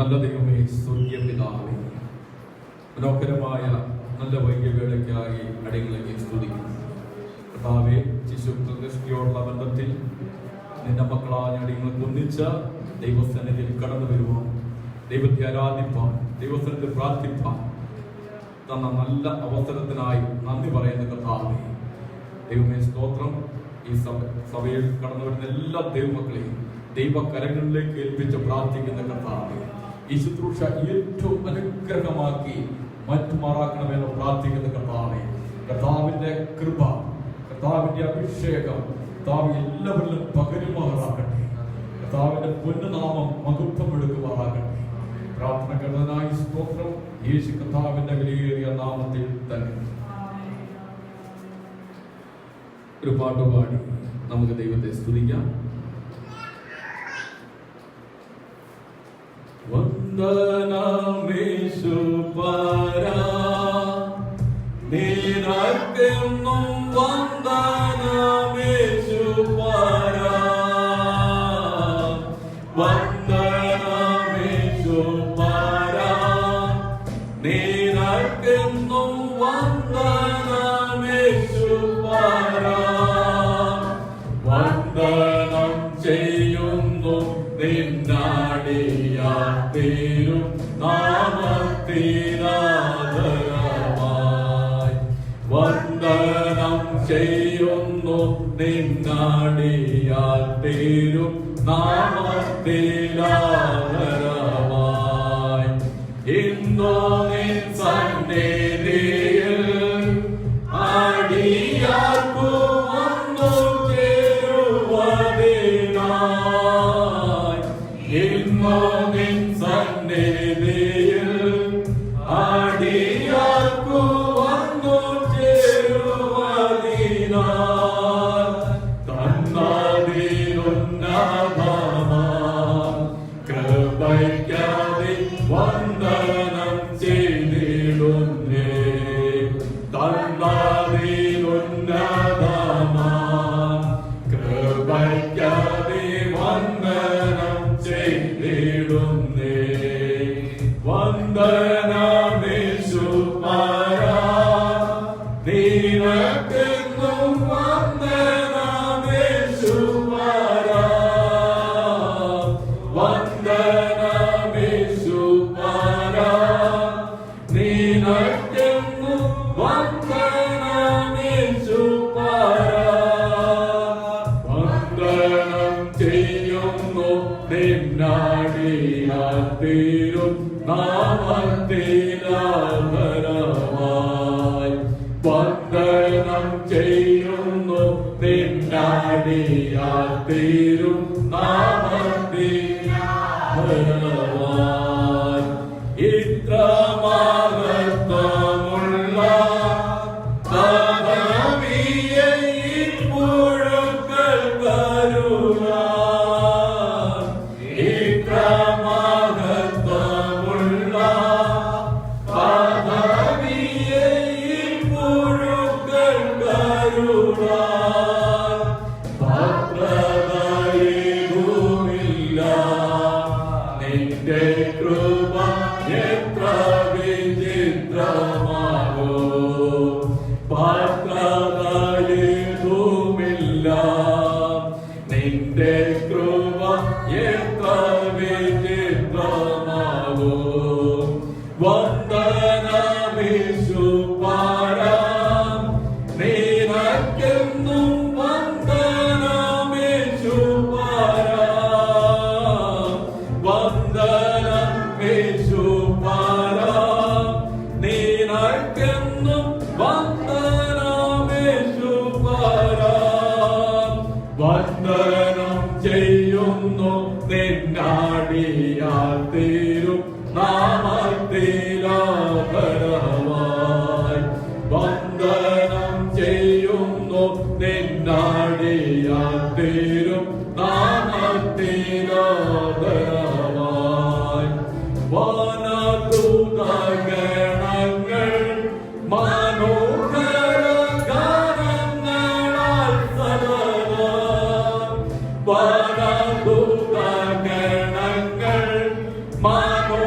നല്ല ദൈവമേ, സ്വർഗീയ പിതാവേ, മനോഹരമായ നല്ല വൈദ്യവേളയ്ക്കായി അടികളെ സ്തുതിക്കുന്നു. കർത്താവേ, ശിശു പ്രതിഷ്ഠയോടുള്ള ബന്ധത്തിൽ നിന്റെ മക്കളായ അടികളെ ഒന്നിച്ച ദൈവസന്നിധിയിൽ കടന്നു വരുവാൻ, ദൈവത്തെ ആരാധിപ്പാൻ, ദൈവസന്നിധി പ്രാർത്ഥിപ്പാൻ തന്ന നല്ല അവസരത്തിനായി നന്ദി പറയുന്ന കർത്താവേ, ദൈവമേ സ്തോത്രം. ഈ സഭയിൽ കടന്നു വരുന്ന എല്ലാ ദൈവമക്കളെയും ദൈവകരങ്ങളിലേക്ക് ഏൽപ്പിച്ച് പ്രാർത്ഥിക്കുന്ന കർത്താവേ, ഈ ശുശ്രൂഷ ഏറ്റവും അനുഗ്രഹമാക്കി മാറ്റുമാറാക്കണമെന്ന് പ്രാർത്ഥിക്കുന്ന കർത്താവേ, കർത്താവിന്റെ കൃപ, കർത്താവിന്റെ അഭിഷേകം കർത്താവ് എല്ലാവരിലും പകരുമാറാകട്ടെ. കർത്താവിന്റെ പൊന്നുനാമം മഹത്വം എടുക്കുമാറാകട്ടെ. പ്രാർത്ഥന കേട്ടതിനായി സ്തോത്രം, യേശു കർത്താവിന്റെ വിലയേറിയ നാമത്തിൽ തന്നെ. ഒരു പാട്ടുപാടി നമുക്ക് ദൈവത്തെ സ്തുതിക്കാം. വന്ദനമേശു പരാ, നിനക്കെന്നും വന്ദനമേശു പരാ, വന്ദനമേശു പരാ, നിനക്കെന്നും വന്ദനമേശു പരാ, വന്ദനം ചെയ്യുന്നു നിന്നാടിയാത്തേരും നാമത്തിനാദരമായി, വന്ദനം ചെയ്യുന്നു നിന്നാടിയാത്തേരും നാമത്തിനാദരമായി. ഇന്നോ നിൻ സന്നിധിയിൽ അടിയാർക്കു വന്നു ചേരുവതിനായി, ഇന്നോ നിൻ സന്നിധിയിൽ അടിയാർക്കു വന്നു ചേരുവതിനായി, തന്നതിനുന്നതമാം കൃപയ്ക്കായി വന്ദനം ചെയ്തിടുന്നേ, തന്നതിനുന്നതമാം കൃപയ്ക്കായി വന്ദനം ചെയ്തിടുന്നേ, വന്ദനമേശു പരാ, നിനക്കെന്നും വന്ദനമേശു പരാ, വന്ദനമേശു പരാ, നിനക്കെന്നും വന്ദനമേശു പരാ, വന്ദനം ചെയ്യുന്നു നിന്നാടിയാത്തേരും നാമത്തിനാദരമായി, വന്ദനം ചെയ്യുന്നു നിന്നാടിയാത്തേരും നാമത്തിനാദരമായി. ഇത്ര മഹത്വമുള്ള പദവിയെ ഇപ്പോഴും കരുണ, ഇത്ര മഹത്വമുള്ള പദവിയെ ഇപ്പോഴും കരുണ, ഭദ്രതയേതുമില്ല നിന്റെ കൃപ എത്ര വിചിത്രമാകോ, ഭദ്രതയേതുമില്ല നിന്റെ കൃപ എത്ര വിചിത്രമാകോ, വന്ദനമേശു പരാ, നിനക്കെന്നും വന്ദനമേശു പരാ, വന്ദനമേശു പരാ, നിനക്കെന്നും വന്ദനമേശു പരാ, വന്ദനം ചെയ്യുന്നു നിന്നാടിയാത്തേരും നാമത്തിനാദരമായി, വന്ദനം ചെയ്യുന്നു നിന്നാടിയാത്തേരും നാമത്തിനാദരമായി. വാനദൂതഗണങ്ങൾ മനോഹര ഗാനങ്ങളാൽ സദാ, വാനദൂതഗണങ്ങൾ മനോഹര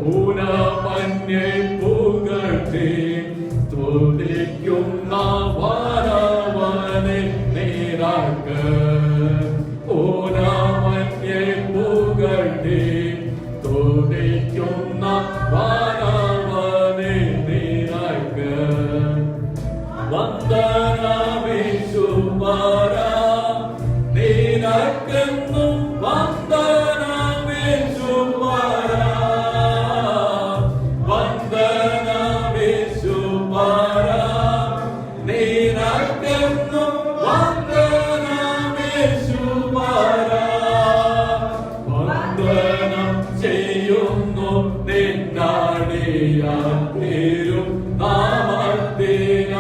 ഊനമന്യെ പുകഴ്ത്തി സ്തുതിക്കുന്ന വാനവനെ നീരാക്ക്. ഊനമന്യെ പുകഴ്ത്തി സ്തുതിക്കുന്ന വാനവനെ നീരാക്ക്. വന്ദനമേശുമാരാ നീരാക്കെന്നും വന്ദനമേശുമാരാ. വന്ദനമേശുമാരാ നീരാക്കെന്നും വന്ദനമേശുമാരാ. വന്ദനം ചെയ്യുന്നു നിന്നാടിയാൽ പേരും നാമത്തിനാഭരമായി.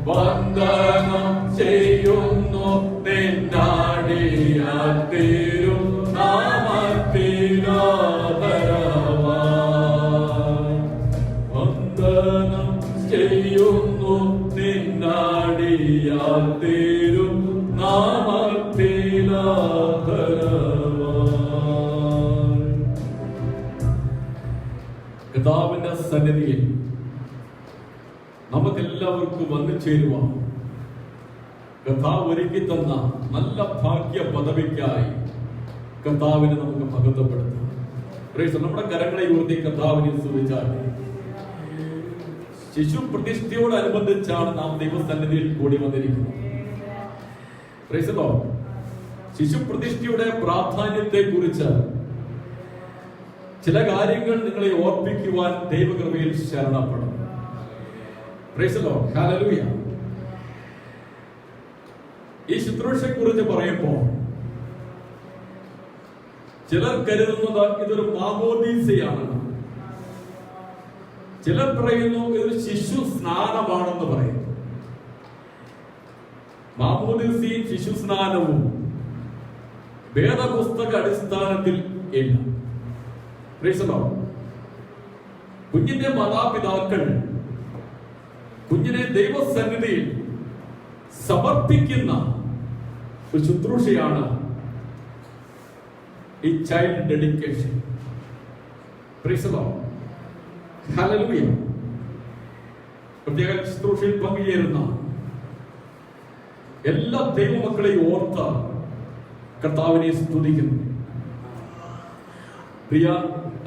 വന്ദനം ചെയ്യുന്നു നിന്നാടിയാൽ പേരും നാമത്തിനാഭരമായി. വന്ദനം ചെയ്യുന്നു നിന്നാടിയാൽ പേരും നാമത്തിനാഭരമായി. കർത്താവിന്റെ സന്നിധിയിൽ നമുക്കെല്ലാവർക്കും വന്നു ചേരുവാൻ കർത്താവ് ഒരുക്കി തന്ന നല്ല ഭാഗ്യ പദവിക്കായി കർത്താവിനെ നമുക്ക് മഹത്വപ്പെടുത്താം. നമ്മുടെ കരങ്ങളെ ഉയർത്തി കർത്താവിനെ സ്തുതിച്ചാൽ ശിശു പ്രതിഷ്ഠയോടനുബന്ധിച്ചാണ് നാം ദൈവസന്നിധിയിൽ കൂടി വന്നിരിക്കുന്നത്. ശിശു പ്രതിഷ്ഠയുടെ പ്രാധാന്യത്തെ കുറിച്ച് ചില കാര്യങ്ങൾ നിങ്ങളെ ഓർപ്പിക്കുവാൻ ദൈവകൃപയിൽ ശരണപ്പെടും. ഹല്ലേലൂയ. ഈ ശുശ്രൂഷയെ കുറിച്ച് പറയുമ്പോൾ ചിലർ കരുതുന്നത് ഇതൊരു മാമോദീസയാണ്, ചിലർ പറയുന്നു ഇതൊരു ശിശു സ്നാനമാണെന്ന് പറയും. മാമോദീസയും ശിശു സ്നാനവും വേദപുസ്തക അടിസ്ഥാനത്തിൽ ഇല്ല. കുഞ്ഞിന്റെ മാതാപിതാക്കൾ കുഞ്ഞിനെ ദൈവസന്നിധിയിൽ സമർപ്പിക്കുന്ന ഒരു ശുശ്രൂഷയാണ് ഈ ചൈൽഡ് ഡെഡിക്കേഷൻ. ഹല്ലേലൂയ. പ്രത്യേക ശുശ്രൂഷയിൽ പങ്കുചേരുന്ന എല്ലാ ദൈവമക്കളെയും ഓർത്ത കർത്താവിനെ സ്തുതിക്കുന്നു. പ്രിയ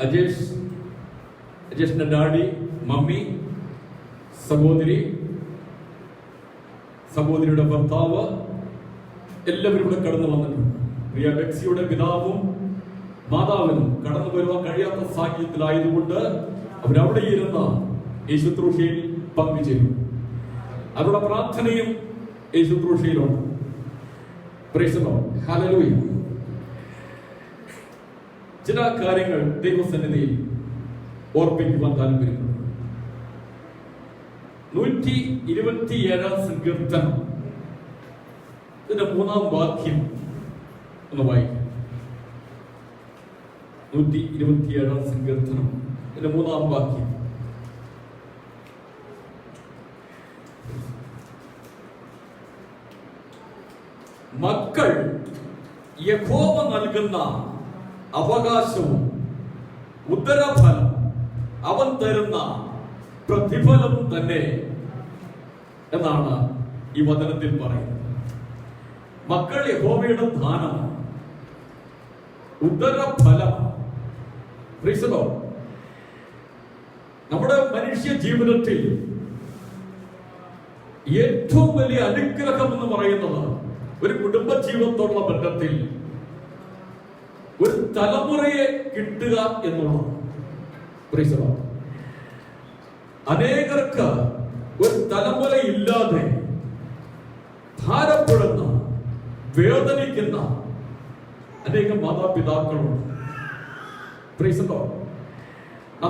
അജേഷിന്റെ ഡാഡി, മമ്മി, സഹോദരിയുടെ ഭർത്താവ് എല്ലാവരും ഇവിടെ കടന്നു വന്നിട്ടുണ്ട്. പ്രിയ ബെക്സിയുടെ പിതാവും മാതാവിനും കടന്നു വരുവാൻ കഴിയാത്ത സാഹചര്യത്തിലായതുകൊണ്ട് അവരവിടെ ഇരുന്ന് ഈ ശുശ്രൂഷയിൽ പങ്കുചേരും. അവരുടെ പ്രാർത്ഥനയും ഈ ശുശ്രൂഷയിലുണ്ട്. ഹല്ലേലൂയ. ചില കാര്യങ്ങൾ ദൈവസന്നിധിയിൽ ഓർപ്പിക്കുവാൻ താല്പര്യപ്പെടുന്നു. 127 സങ്കീർത്തനം ഇതിന്റെ 3-ാം വാക്യം ഒന്ന് വായിക്കാം. 127 സങ്കീർത്തനം ഇതിന്റെ 3-ാം വാക്യം. മക്കൾ യഹോവ നൽകുന്ന അവകാശവും ഉദരഫലം അവൻ തരുന്ന പ്രതിഫലം തന്നെ എന്നാണ് ഈ വചനത്തിൽ പറയുന്നത്. മക്കൾ യഹോവയുടെ ദാനം, ഉദരഫലം. നമ്മുടെ മനുഷ്യ ജീവിതത്തിൽ ഏറ്റവും വലിയ അനുഗ്രഹം എന്ന് പറയുന്നത് ഒരു കുടുംബ ജീവിതത്തോടുള്ള ബന്ധത്തിൽ ഒരു തലമുറയെ കിട്ടുക എന്നുള്ളത്. അനേകർക്ക് ഒരു തലമുറ ഇല്ലാതെ ഭാരപ്പെടുന്ന, വേദനിക്കുന്ന അനേകം മാതാപിതാക്കളുണ്ട്.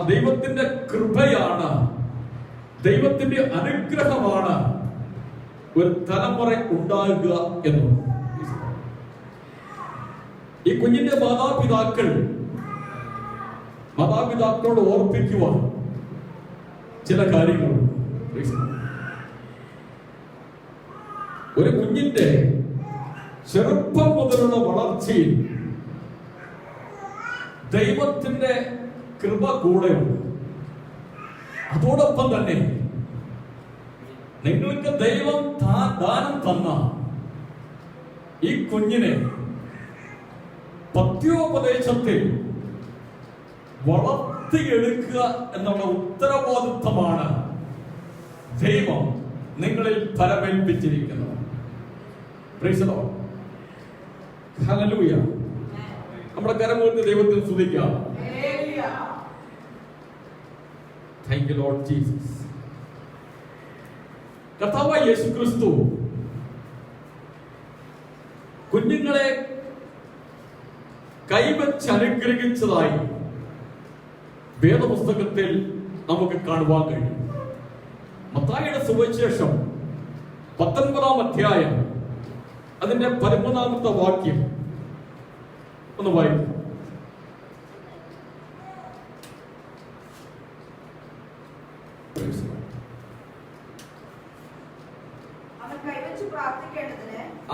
ദൈവത്തിന്റെ കൃപയാണ്, ദൈവത്തിന്റെ അനുഗ്രഹമാണ് ഒരു തലമുറ ഉണ്ടാകുക എന്നുള്ളത്. ഈ കുഞ്ഞിന്റെ മാതാപിതാക്കളോട് ഓർപ്പിക്കുവാൻ ചില കാര്യങ്ങളുണ്ട്. ഒരു കുഞ്ഞിന്റെ ചെറുപ്പം മുതലുള്ള വളർച്ചയിൽ ദൈവത്തിന്റെ കൃപ കൂടെയുണ്ട്. അതോടൊപ്പം തന്നെ നിങ്ങൾക്ക് ദൈവം ദാനം തന്ന ഈ കുഞ്ഞിനെ പത്യോപദേശത്തിൽ വളർത്തിയെടുക്കുക എന്നുള്ള ഉത്തരവാദിത്വമാണ് ദൈവം നിങ്ങളിൽ ഫലമേൽപ്പിച്ചിരിക്കുന്നത്. Praise the Lord. ഹല്ലേലൂയ. നമ്മുടെ കരമുയർത്തി ദൈവത്തെ സ്തുതിക്കാം. Thank you Lord Jesus. കർത്താവായ യേശുക്രിസ്തു കുഞ്ഞുങ്ങളെ കൈവച്ച് അനുഗ്രഹിച്ചതായി വേദപുസ്തകത്തിൽ നമുക്ക് കാണുവാൻ കഴിയും. മത്തായിയുടെ സുവിശേഷം 19-ാം അധ്യായം അതിന്റെ 13-ാമത്തെ വാക്യം ഒന്ന് വായിക്കും.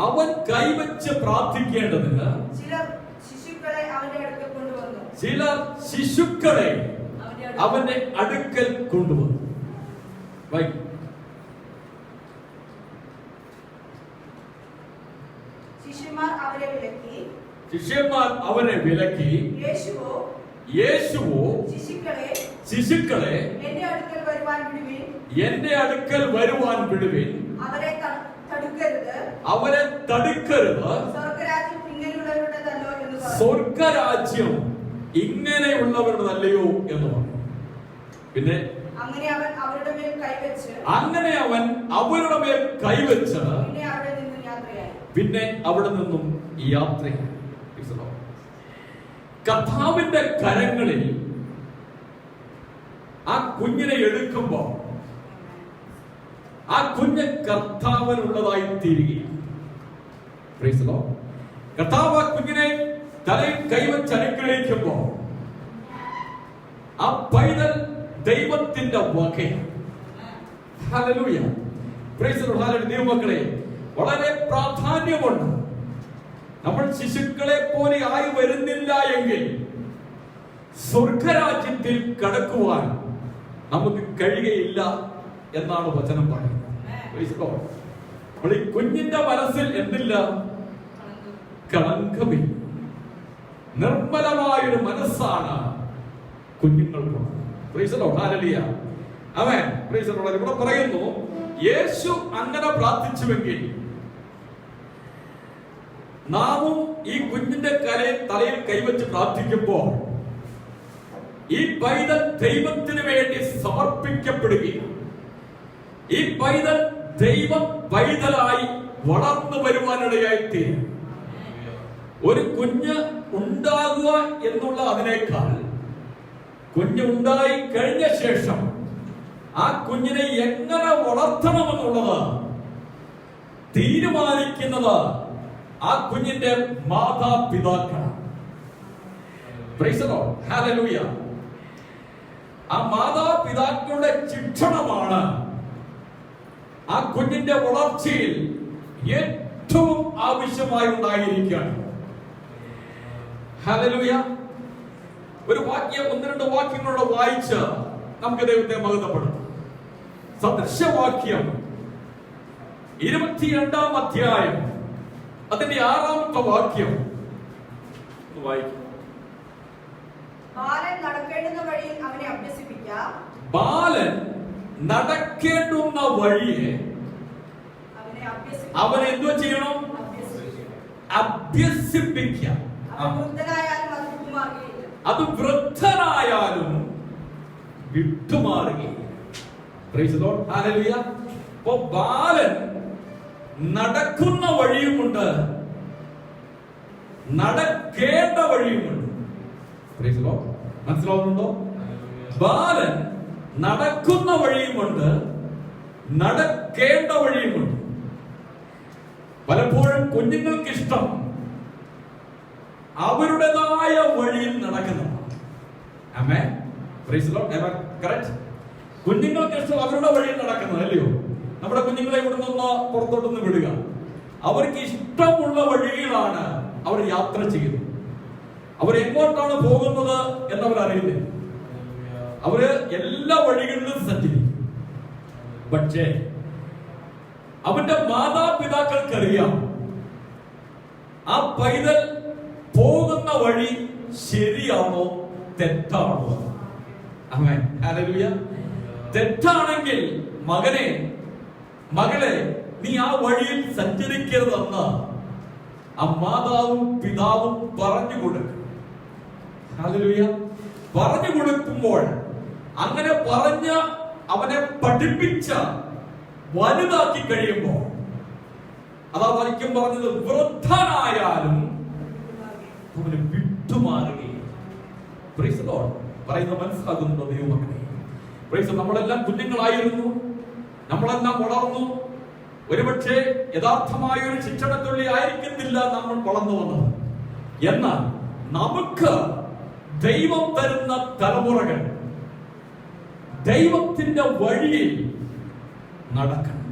അവൻ കൈവച്ച് പ്രാർത്ഥിക്കേണ്ടതിന് ചിലർ ശിശുക്കളെ അവന്റെ അടുക്കൽ കൊണ്ടുവന്നു. ശിഷ്യന്മാർ അവരെ വിലക്കി യേശുവോ ശിശുക്കളെ എന്റെ അടുക്കൽ വരുവാൻ വിടുവിൻ, അവരെ തടുക്കരുത്, സ്വർഗരാജ്യം ഇങ്ങനെയുള്ളവരുടേതല്ലയോ എന്ന് പറഞ്ഞു. പിന്നെ അങ്ങനെ അവൻ അവരുടെ മേൽ കൈവച്ച് പിന്നെ അവിടെ നിന്നും യാത്രയായി. കർത്താവിന്റെ കരങ്ങളിൽ ആ കുഞ്ഞിനെ എടുക്കുമ്പോൾ ആ കുഞ്ഞ് കർത്താവിനുള്ളതായി തീരുകയാണ്. കർത്താവ് ആ കുഞ്ഞിനെ തലയിൽ കൈവച്ച് അനുഗ്രഹിക്കുമ്പോൾ ആ പൈതൽ ദൈവത്തിന്റെ വകയാണ്. ഹല്ലേലൂയ. Price the Lord. ദൈവമക്കളെ, വളരെ പ്രാധാന്യമുണ്ട്. നമ്മൾ ശിശുക്കളെ പോലെ ആയി വരുന്നില്ല എങ്കിൽ സ്വർഗരാജ്യത്തിൽ കടക്കുവാൻ നമുക്ക് കഴിയുകയില്ല എന്നാണ് വചനം പറയുന്നത്. Praise the Lord. അപ്പോൾ ഈ കുഞ്ഞിന്റെ മനസ്സിൽ എന്തില്ല? കളങ്കമില്ല. നിർമ്മലമായൊരു മനസ്സാണ് കുഞ്ഞുങ്ങൾക്കുള്ളത്. Praise the Lord. Hallelujah. Amen. Praise the Lord. ഇവിടെ പറയുന്നു, യേശു അങ്ങനെ പ്രാർത്ഥിച്ചുവെങ്കിൽ നാമും ഈ കുഞ്ഞിന്റെ തലയിൽ കൈവച്ച് പ്രാർത്ഥിക്കുമ്പോൾ ഈ പൈതൽ ദൈവത്തിന് വേണ്ടി സമർപ്പിക്കപ്പെടുകയും ഈ പൈതൽ ദൈവ പൈതലായി വളർന്നു വരുവാനിടയായി തീരും. ഒരു കുഞ്ഞ് ഉണ്ടാകുക എന്നുള്ള അതിനേക്കാൾ കുഞ്ഞുണ്ടായി കഴിഞ്ഞ ശേഷം ആ കുഞ്ഞിനെ എങ്ങനെ വളർത്തണമെന്നുള്ളത് തീരുമാനിക്കുന്നത് ആ കുഞ്ഞിന്റെ മാതാപിതാക്കളാണ്. Price the Lord. ഹല്ലേലൂയ. ആ മാതാപിതാക്കളുടെ ശിക്ഷണമാണ് ആ കുഞ്ഞിന്റെ വളർച്ചയിൽ ഏറ്റവും ആവശ്യമായി ഉണ്ടായിരിക്കുകയാണ്. ഹല്ലേലൂയ. ഒരു വാക്യം, 1-2 വാക്യങ്ങളോട് വായിച്ച് നമുക്ക് ദൈവത്തെ മഹത്വപ്പെടുത്താം. സദൃശവാക്യം 22-ാം അധ്യായം അതിന്റെ 6-ാമത്തെ വാക്യം വായിക്കും. ബാലൻ നടക്കേണ്ടുന്ന വഴിയെ അവനെ എന്തോ ചെയ്യണം? അഭ്യസിപ്പിക്കാം. അത് വൃദ്ധനായാലും വിട്ടുമാറുകയില്ല. Praise the Lord. ഹല്ലേലൂയ. അപ്പോൾ ബാലൻ നടക്കുന്ന വഴിയുമുണ്ട്, നടക്കേണ്ട വഴിയുമുണ്ട്. Price the Lord. മനസ്സിലാവുന്നുണ്ടോ? ബാലൻ നടക്കുന്ന വഴിയുമുണ്ട്, നടക്കേണ്ട വഴിയുമുണ്ട്. പലപ്പോഴും കുഞ്ഞുങ്ങൾക്ക് ഇഷ്ടം അവരുടേതായ വഴിയിൽ നടക്കുന്നതാണ്. Amen. Praise the Lord. Correct. കുഞ്ഞുങ്ങൾക്ക് ഇഷ്ടം അവരുടെ വഴിയിൽ നടക്കുന്നത്, അല്ലയോ? നമ്മുടെ കുഞ്ഞുങ്ങളെ ഇവിടെ നിന്ന് പുറത്തോട്ടൊന്ന് വിടുക. അവർക്ക് ഇഷ്ടമുള്ള വഴിയിലാണ് അവർ യാത്ര ചെയ്യുന്നത്. അവരെങ്ങോട്ടാണ് പോകുന്നത് എന്നവർ അറിയില്ല. അവര് എല്ലാ വഴികളിലും സഞ്ചരിക്കും. പക്ഷേ അവന്റെ മാതാപിതാക്കൾക്കറിയാം ആ പൈതൽ പോകുന്ന വഴി ശരിയാണോ തെറ്റാണോ. ആമേൻ, ഹല്ലേലൂയ. തെറ്റാണെങ്കിൽ മകനെ മകളെ നീ ആ വഴിയിൽ സഞ്ചരിക്കരുതെന്ന് ആ മാതാവും പിതാവും പറഞ്ഞു കൊടുക്കും. ഹല്ലേലൂയ. പറഞ്ഞു കൊടുക്കുമ്പോൾ അങ്ങനെ പറഞ്ഞ അവനെ പഠിപ്പിച്ച വലുതാക്കി കഴിയുമ്പോൾ അതാ വാക്യം പറഞ്ഞത്, വൃദ്ധനായാലും അവന് വിട്ടുമാറുകയും. Price the Lord. പറയുന്നത് മനസ്സിലാകുന്നുണ്ടോ ദൈവമക്കളെ? പ്രൈസ്. നമ്മളെല്ലാം കുഞ്ഞുങ്ങളായിരുന്നു, നമ്മളെല്ലാം വളർന്നു. ഒരുപക്ഷെ യഥാർത്ഥമായ ഒരു ശിക്ഷണത്തുള്ളി ആയിരിക്കുന്നില്ല നമ്മൾ വളർന്നു വന്നത്. എന്നാൽ നമുക്ക് ദൈവം തരുന്ന തലമുറകൾ ദൈവത്തിന്റെ വഴിയിൽ നടക്കണം.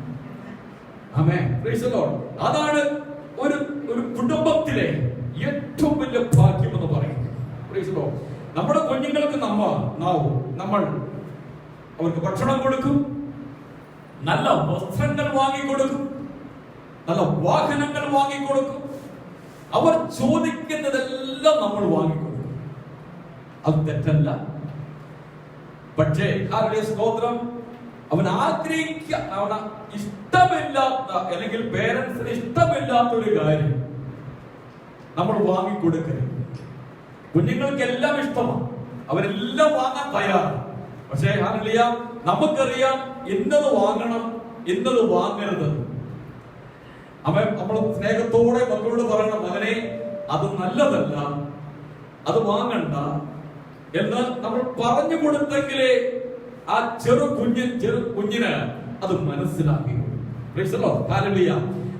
ആമേൻ, പ്രൈസ് ദി ലോർഡ്. അതാണ് ഒരു കുടുംബത്തിലെ ഏറ്റവും വലിയ ഭാഗ്യം എന്ന് പറയുന്നത്. Praise the Lord. നമ്മുടെ കുഞ്ഞുങ്ങൾക്ക് നമ്മൾ അവർക്ക് ഭക്ഷണം കൊടുക്കും, നല്ല വസ്ത്രങ്ങൾ വാങ്ങിക്കൊടുക്കും, നല്ല വാഹനങ്ങൾ വാങ്ങിക്കൊടുക്കും. അവർ ചോദിക്കുന്നതെല്ലാം നമ്മൾ വാങ്ങിക്കൊടുക്കും. അത് തെറ്റല്ല. പക്ഷേ സ്തോത്രം, അവൻ അവന് ഇഷ്ടമില്ലാത്ത അല്ലെങ്കിൽ പേരൻസിന് ഇഷ്ടമില്ലാത്ത ഒരു കാര്യം നമ്മൾ വാങ്ങിക്കൊടുക്കരുത്. കുഞ്ഞുങ്ങൾക്ക് എല്ലാം ഇഷ്ടമാണ്, അവരെല്ലാം വാങ്ങാൻ തയ്യാറാണ്. പക്ഷേ നമുക്കറിയാം ഇന്നത് വാങ്ങണം, ഇന്നത് വാങ്ങരുത്. നമ്മൾ സ്നേഹത്തോടെ മക്കളോട് പറയണം, മകനെ അത് നല്ലതല്ല, അത് വാങ്ങണ്ട എന്ന് നമ്മൾ പറഞ്ഞു കൊടുത്തെങ്കിലേ ആ ചെറു കുഞ്ഞിന് അത് മനസ്സിലാക്കി.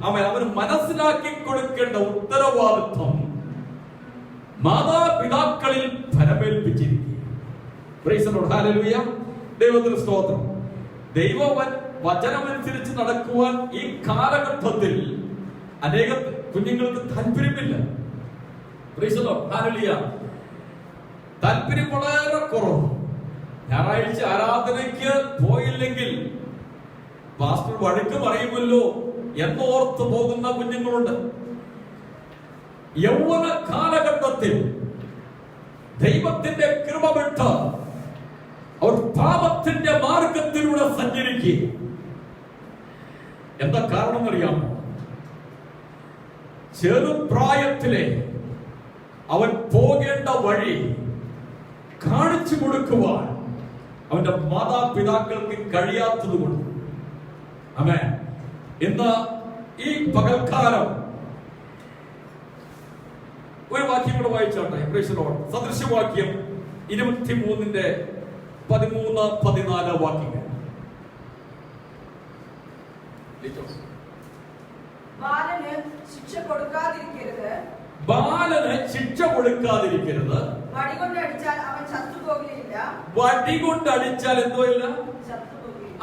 അവന് മനസ്സിലാക്കി കൊടുക്കേണ്ട ഉത്തരവാദിത്വം മാതാപിതാക്കളിൽ ഫലമേൽപ്പിച്ചിരിക്കുക. ദൈവത്തിന് സ്തോത്രം. ദൈവ വചനമനുസരിച്ച് നടക്കുവാൻ ഈ കാലഘട്ടത്തിൽ അനേക കുഞ്ഞുങ്ങൾക്ക് താല്പര്യമില്ല. താല്പര്യം വളരെ കുറവ്. ഞായറാഴ്ച ആരാധനയ്ക്ക് പോയില്ലെങ്കിൽ പാസ്റ്റർ വഴക്ക് പറയുമല്ലോ എന്നോർത്ത് പോകുന്ന കുഞ്ഞുങ്ങളുണ്ട്. യൗവന കാലഘട്ടത്തിൽ ദൈവത്തിന്റെ കൃപ വിട്ട് അവർ പാപത്തിന്റെ മാർഗത്തിലൂടെ സഞ്ചരിക്കുക. എന്താ കാരണം അറിയാമോ? ചെറുപ്രായത്തിലെ അവൻ പോകേണ്ട വഴി കാണിച്ചു കൊടുക്കുവാൻ അവന്റെ മാതാപിതാക്കൾക്ക് കഴിയാത്തത് കൊണ്ട്. ആമേൻ. ഇന്ന് ഈ പകൽക്കാലം ഒരു വാക്യം കൂടെ വായിച്ചോട്ടെ. സദൃശവാക്യം 23:13-14 വാക്യങ്ങൾ. ബാലന് ശിക്ഷ കൊടുക്കാതിരിക്കരുത്. വടികൊണ്ട് അടിച്ചാൽ അവൻ ചത്തുപോകില്ല. വടികൊണ്ട് അടിച്ചാൽ എന്തോ ഇല്ല,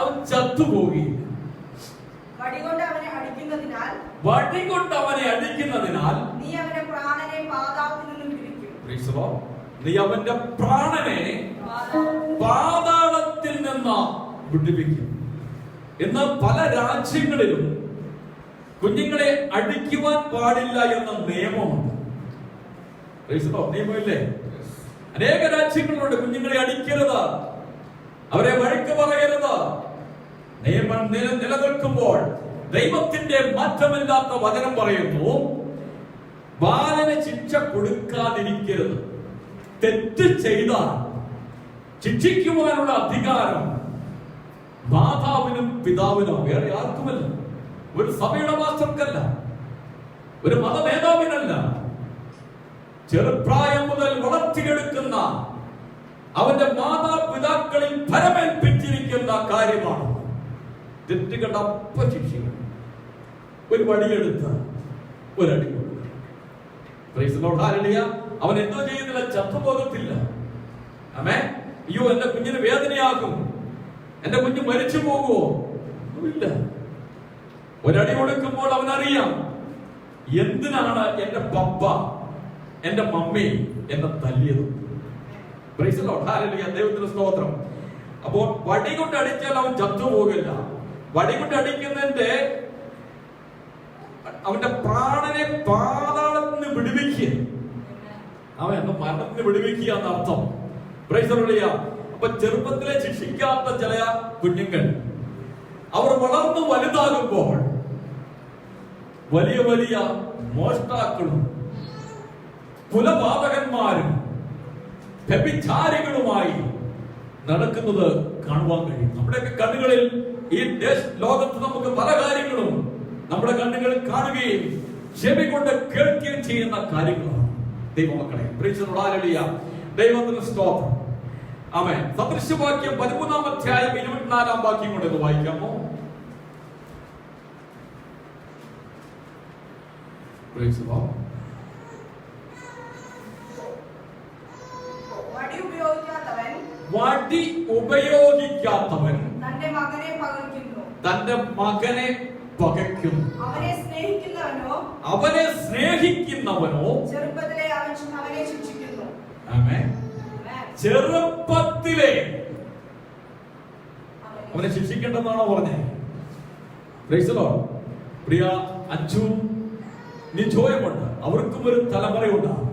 അവൻ ചത്തുപോകില്ല. വടികൊണ്ട് അവനെ അടിക്കുന്നതിനാൽ നീ അവന്റെ പ്രാണനെ പാതാളത്തിൽ നിന്നും പിടിക്കും. നീ അവന്റെ പ്രാണനെ പാതാളത്തിൽ നിന്ന് വിടുവിക്കും. എന്നാൽ പല രാജ്യങ്ങളിലും കുഞ്ഞുങ്ങളെ അടിക്കുവാൻ പാടില്ല എന്ന നിയമമുണ്ട്. നിയമമില്ലേ? അനേക രാജ്യങ്ങളുണ്ട് കുഞ്ഞുങ്ങളെ അടിക്കരുത്, അവരെ വഴക്ക് പറയരുത്. നിയമം നിലനിൽക്കുമ്പോൾ ദൈവത്തിന്റെ മാറ്റമില്ലാത്ത വചനം പറയുന്നു, ബാലന് ശിക്ഷ കൊടുക്കാതിരിക്കരുത്. തെറ്റ് ചെയ്താൽ ശിക്ഷിക്കുവാനുള്ള അധികാരം മാതാവിനും പിതാവിനോ വേറെ ആർക്കുമല്ല. ഒരു സഭയുടെ മാസ്റ്റർക്കല്ല, ഒരു മതനേതാവിനല്ല. ചെറുപ്രായം മുതൽ വളർത്തിയെടുക്കുന്ന അവന്റെ മാതാപിതാക്കളിൽ ഫലമേൽപ്പിച്ചിരിക്കുന്ന കാര്യമാണ്. തെറ്റുകണ്ട അപ്പ ശിക്ഷിക്കണം. ഒരു വടിയെടുത്ത് ഒരടി കൊടുക്കുക. അവൻ എന്തോ ചെയ്യുന്നില്ല, ചത്തുപോകത്തില്ല. ആമേൻ. അയ്യോ എന്റെ കുഞ്ഞിന് വേദനയാകും, എന്റെ കുഞ്ഞ് മരിച്ചു പോകുമോ? ഇല്ല. ഒരടി കൊടുക്കുമ്പോൾ അവനറിയാം എന്തിനാണ് എന്റെ പപ്പ എന്റെ മമ്മി എന്നെ തല്ലിയത്. പ്രൈസ് ദി ലോർഡ്, ഹല്ലേലൂയ, ദൈവത്തിന് സ്തോത്രം. അപ്പോൾ വടി കൊണ്ട് അടിച്ചാൽ അവൻ ചത്തുപോകില്ല. വടി കൊണ്ട് അടിക്കുന്നതിന്റെ അവന്റെ പ്രാണനെ പാതാളത്തിൽ നിന്ന് വിടുവിക്കുക, അവൻ എന്റെ മരണത്തിന് വിടുവിക്കുക എന്നർത്ഥം. Price the Lord. അപ്പൊ ചെറുപ്പത്തിലെ ശിക്ഷിക്കാത്ത ചില കുഞ്ഞുങ്ങൾ അവർ വളർന്നു വലുതാകുമ്പോൾ വലിയ വലിയ മോഷ്ടാക്കളും കുലപാതകന്മാരും വ്യഭിചാരികളുമായി നടക്കുന്നത് കാണുവാൻ കഴിയും. നമ്മുടെയൊക്കെ കണ്ണുകളിൽ ഈ ലോകത്ത് നമുക്ക് പല കാര്യങ്ങളും നമ്മുടെ കണ്ണുകളിൽ കാണുകയും ചെവി കൊണ്ട് കേൾക്കുകയും ചെയ്യുന്ന കാര്യങ്ങളാണ്. ദൈവമക്കളെ, പ്രൈസ് ദി ലോർഡ്, ഹല്ലേലൂയ, ദൈവത്തിന് സ്തോത്രം. ആമേൻ. സദൃശവാക്യം 13-ാം അധ്യായം 24-ാം വാക്യം കൊണ്ട് വായിക്കാമോ? Price the Lord. വടി ഉപയോഗിക്കാത്തവൻ തന്റെ മകനെ പകയ്ക്കുന്നു. അവനെ സ്നേഹിക്കുന്നവനോ ചെറുപ്പത്തിലെ അവനെ ശിക്ഷിക്കേണ്ടെന്നാണോ പറഞ്ഞത്? Praise the Lord. പ്രിയ അച്ചു നിജോയമുണ്ട്, അവർക്കും ഒരു തലമുറയുണ്ടാകും.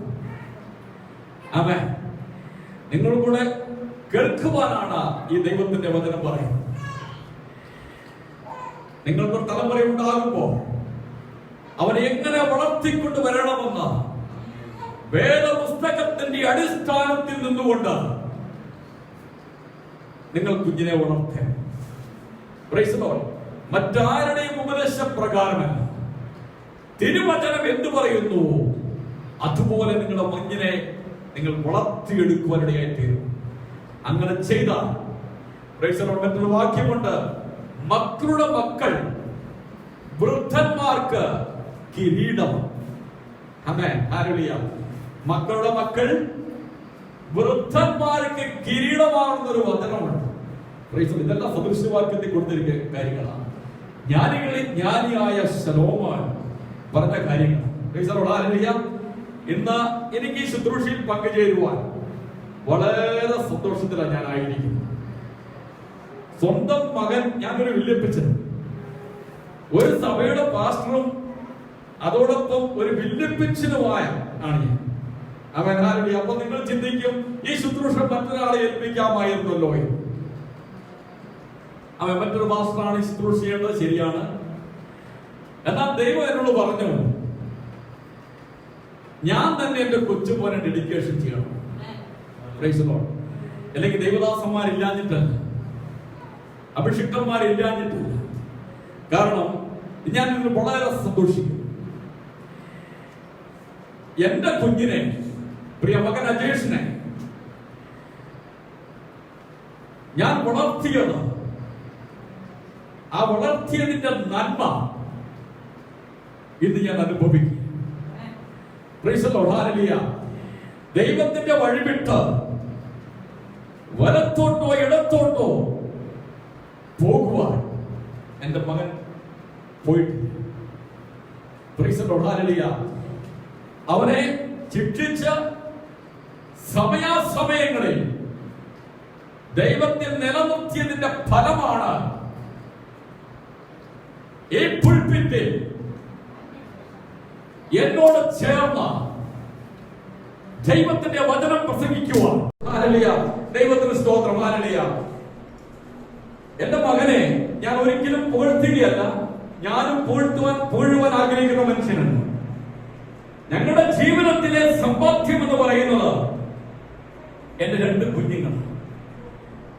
ആമേൻ. നിങ്ങൾ കൂടെ കേൾക്കുവാനാണ് ഈ ദൈവത്തിന്റെ വചനം പറയുന്നത്. നിങ്ങൾക്ക് തലമുറ ഉണ്ടാകുമ്പോൾ അവനെ എങ്ങനെ വളർത്തിക്കൊണ്ട് വരണമെന്ന് വേദപുസ്തകത്തിന്റെ അടിസ്ഥാനത്തിൽ നിന്നുകൊണ്ട് നിങ്ങൾ കുഞ്ഞിനെ വളർത്തുക. Praise the Lord. മറ്റാരുടെയും ഉപദേശപ്രകാരമല്ല, തിരുവചനം എന്തു പറയുന്നു അതുപോലെ നിങ്ങളുടെ കുഞ്ഞിനെ നിങ്ങൾ വളർത്തിയെടുക്കുവാനിടയായി തീരും. അങ്ങനെ ചെയ്താൽ പ്രൈസ് ദി ലോർഡ്, മറ്റൊരു വാക്യമുണ്ട്, മക്കളുടെ മക്കൾ വൃദ്ധന്മാർക്ക് കിരീടം. Amen, hallelujah. മക്കളുടെ മക്കൾ വൃദ്ധന്മാർക്ക് കിരീടമാണെന്നൊരു വചനമുണ്ട്. Praise the Lord. ഇതെല്ലാം സദൃശവാക്യത്തിൽ കൊടുത്തിരിക്കുന്ന കാര്യങ്ങളാണ്. ജ്ഞാനികളിൽ ജ്ഞാനിയായ ശലോമോൻ പറഞ്ഞ കാര്യങ്ങളാണ്. Praise the Lord, hallelujah. ഇന്ന് എനിക്ക് ഈ ശുശ്രൂഷയിൽ പങ്കുചേരുവാൻ വളരെ സന്തോഷത്തിലാണ് ഞാൻ ആയിരിക്കുന്നത്. സ്വന്തം മകൻ, ഞാനൊരു വില്യപ്പച്ചൻ, ഒരു സഭയുടെ പാസ്റ്ററും അതോടൊപ്പം ഒരു വില്യപ്പച്ചനുമായ ആണ് ഞാൻ. അവൻ ആരുടെ? അപ്പൊ നിങ്ങൾ ചിന്തിക്കും, ഈ ശുശ്രൂഷ മറ്റൊരാളെ ഏൽപ്പിക്കാമായിരുന്നല്ലോ. അവൻ മറ്റൊരു പാസ്റ്ററാണ് ഈ ശുശ്രൂഷ ചെയ്യേണ്ടത്, ശരിയാണ്. എന്നാൽ ദൈവം എന്നോട് പറഞ്ഞു, ഞാൻ തന്നെ എന്റെ കൊച്ചുമോനെ ഡെഡിക്കേഷൻ ചെയ്യണം. Price the Lord. അല്ലെങ്കിൽ ദൈവദാസന്മാരില്ലാഞ്ഞിട്ടല്ല, അഭിഷിക്തന്മാരില്ലാഞ്ഞിട്ടില്ല. കാരണം ഞാൻ ഇതിന് വളരെ സന്തോഷിക്കും. എന്റെ കുഞ്ഞിനെ, പ്രിയ മകൻ അജേഷിനെ ഞാൻ വളർത്തിയത്, ആ വളർത്തിയതിന്റെ നന്മ ഇന്ന് ഞാൻ അനുഭവിക്കും. Price the Lord, hallelujah. ദൈവത്തിന്റെ വഴിവിട്ട് വലത്തോട്ടോ ഇടത്തോട്ടോ പോകുവാൻ എന്റെ മകൻ പോയിട്ടില്ല. Price the Lord, hallelujah. അവനെ ശിക്ഷിച്ച സമയാസമയങ്ങളിൽ ദൈവത്തിൽ നിലനിർത്തിയതിന്റെ ഫലമാണ് ഈ പുൽപിറ്റിൽ എന്നോട് ചേർന്ന ദൈവത്തിന്റെ വചനം പ്രസംഗിക്കുവാൻ. ഹല്ലേലൂയ, ദൈവത്തിന് സ്തോത്രം. ഹല്ലേലൂയ. എന്റെ മകനെ ഞാൻ ഒരിക്കലും പുകഴ്ത്തുകയല്ല, ഞാനും പുകഴുവാൻ ആഗ്രഹിക്കുന്ന മനുഷ്യനാണ്. ഞങ്ങളുടെ ജീവിതത്തിലെ സമ്പാദ്യം എന്ന് പറയുന്നത് എന്റെ രണ്ട് കുഞ്ഞുങ്ങളാണ്.